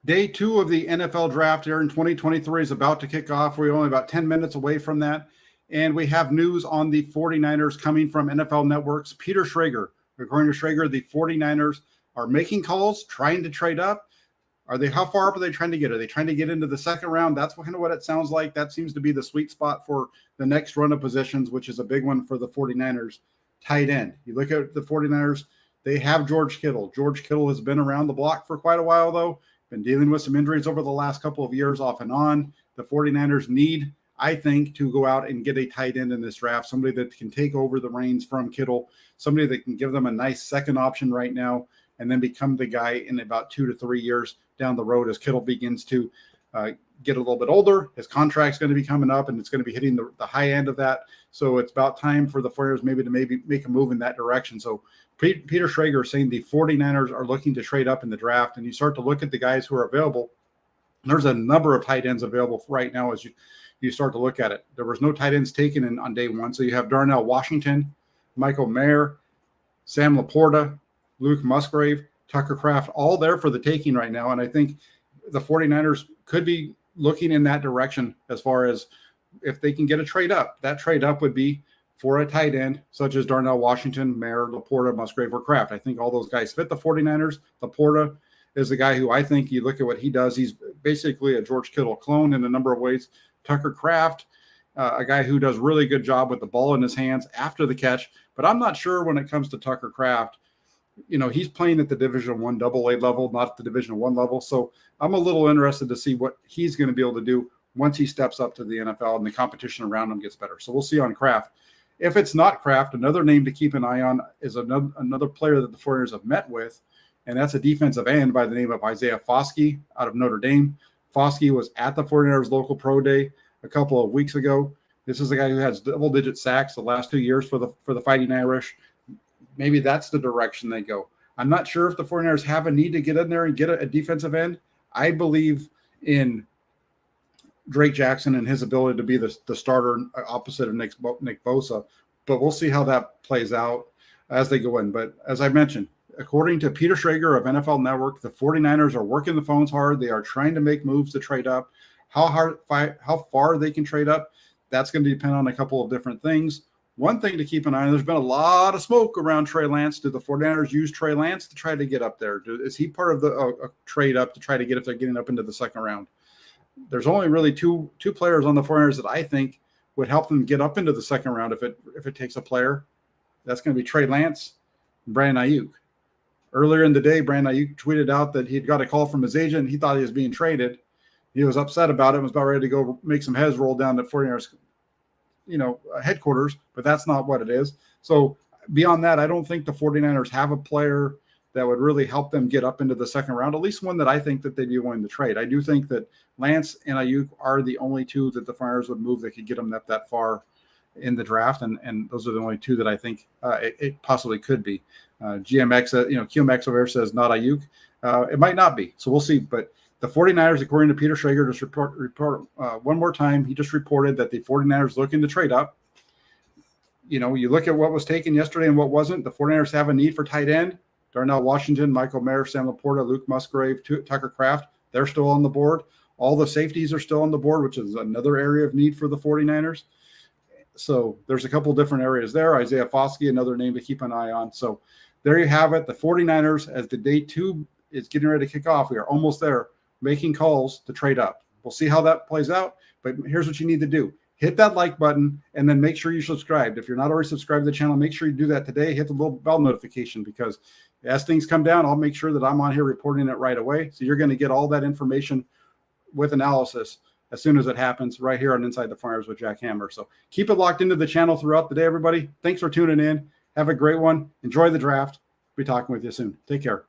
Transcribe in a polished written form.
Day two of the NFL draft here in 2023 is about to kick off. We're only about 10 minutes away from that. And we have news on the 49ers coming from NFL Network's Peter Schrager. According to Schrager, the 49ers are making calls, trying to trade up. How far up are they trying to get? Are they trying to get into the second round? That's kind of what it sounds like. That seems to be the sweet spot for the next run of positions, which is a big one for the 49ers. Tight end. You look at the 49ers, they have George Kittle. George Kittle has been around the block for quite a while, though. Been dealing with some injuries over the last couple of years off and on. The 49ers need, I think, to go out and get a tight end in this draft, somebody that can take over the reins from Kittle, somebody that can give them a nice second option right now and then become the guy in about 2 to 3 years down the road as Kittle begins to get a little bit older. His contract's going to be coming up, and it's going to be hitting the high end of that. So it's about time for the 49ers maybe make a move in that direction. So Peter Schrager is saying the 49ers are looking to trade up in the draft, and you start to look at the guys who are available. There's a number of tight ends available right now as you start to look at it. There was no tight ends taken on day one. So you have Darnell Washington, Michael Mayer, Sam Laporta, Luke Musgrave, Tucker Kraft, all there for the taking right now. And I think the 49ers could be looking in that direction as far as if they can get a trade up. That trade up would be for a tight end, such as Darnell Washington, Mayer, Laporta, Musgrave, or Kraft. I think all those guys fit the 49ers. Laporta is the guy who I think you look at what he does. He's basically a George Kittle clone in a number of ways. Tucker Kraft, a guy who does really good job with the ball in his hands after the catch. But I'm not sure when it comes to Tucker Kraft. He's playing at the Division I AA level, not at the Division I level. So I'm a little interested to see what he's going to be able to do once he steps up to the NFL and the competition around him gets better. So we'll see on Kraft. If it's not Kraft, another name to keep an eye on is another player that the 49ers have met with, and that's a defensive end by the name of Isaiah Foskey out of Notre Dame. Foskey was at the 49ers local pro day a couple of weeks ago. This is a guy who has double-digit sacks the last 2 years for the Fighting Irish. Maybe that's the direction they go. I'm not sure if the 49ers have a need to get in there and get a defensive end. I believe in Drake Jackson and his ability to be the starter opposite of Nick Bosa. But we'll see how that plays out as they go in. But as I mentioned, according to Peter Schrager of NFL Network, the 49ers are working the phones hard. They are trying to make moves to trade up. How far they can trade up, that's going to depend on a couple of different things. One thing to keep an eye on, there's been a lot of smoke around Trey Lance. Do the 49ers use Trey Lance to try to get up there? Is he part of the trade up to try to get if they're getting up into the second round? There's only really two players on the 49ers that I think would help them get up into the second round if it takes a player. That's going to be Trey Lance and Brandon Ayuk. Earlier in the day, Brandon Ayuk tweeted out that he'd got a call from his agent. He thought he was being traded. He was upset about it, was about ready to go make some heads roll down to 49ers headquarters, but that's not what it is. So beyond that, I don't think the 49ers have a player that would really help them get up into the second round, at least one that I think that they'd be willing to trade. I do think that Lance and Ayuk are the only two that the 49ers would move that could get them up that far in the draft, and those are the only two that I think it possibly could be. QMX over here says not Ayuk. It might not be, so we'll see. But the 49ers, according to Peter Schrager, just report one more time, he just reported that the 49ers looking to trade up. You look at what was taken yesterday and what wasn't. The 49ers have a need for tight end. Darnell Washington, Michael Mayer, Sam Laporta, Luke Musgrave, Tucker Kraft, they're still on the board. All the safeties are still on the board, which is another area of need for the 49ers. So there's a couple different areas there. Isaiah Foskey, another name to keep an eye on. So there you have it. The 49ers, as the day two is getting ready to kick off, we are almost there, making calls to trade up. We'll see how that plays out, but here's what you need to do. Hit that like button and then make sure you subscribe. If you're not already subscribed to the channel, make sure you do that today. Hit the little bell notification, because as things come down, I'll make sure that I'm on here reporting it right away. So you're going to get all that information with analysis as soon as it happens right here on Inside the 49ers with Jack Hammer. So keep it locked into the channel throughout the day, everybody. Thanks for tuning in. Have a great one. Enjoy the draft. Be talking with you soon. Take care.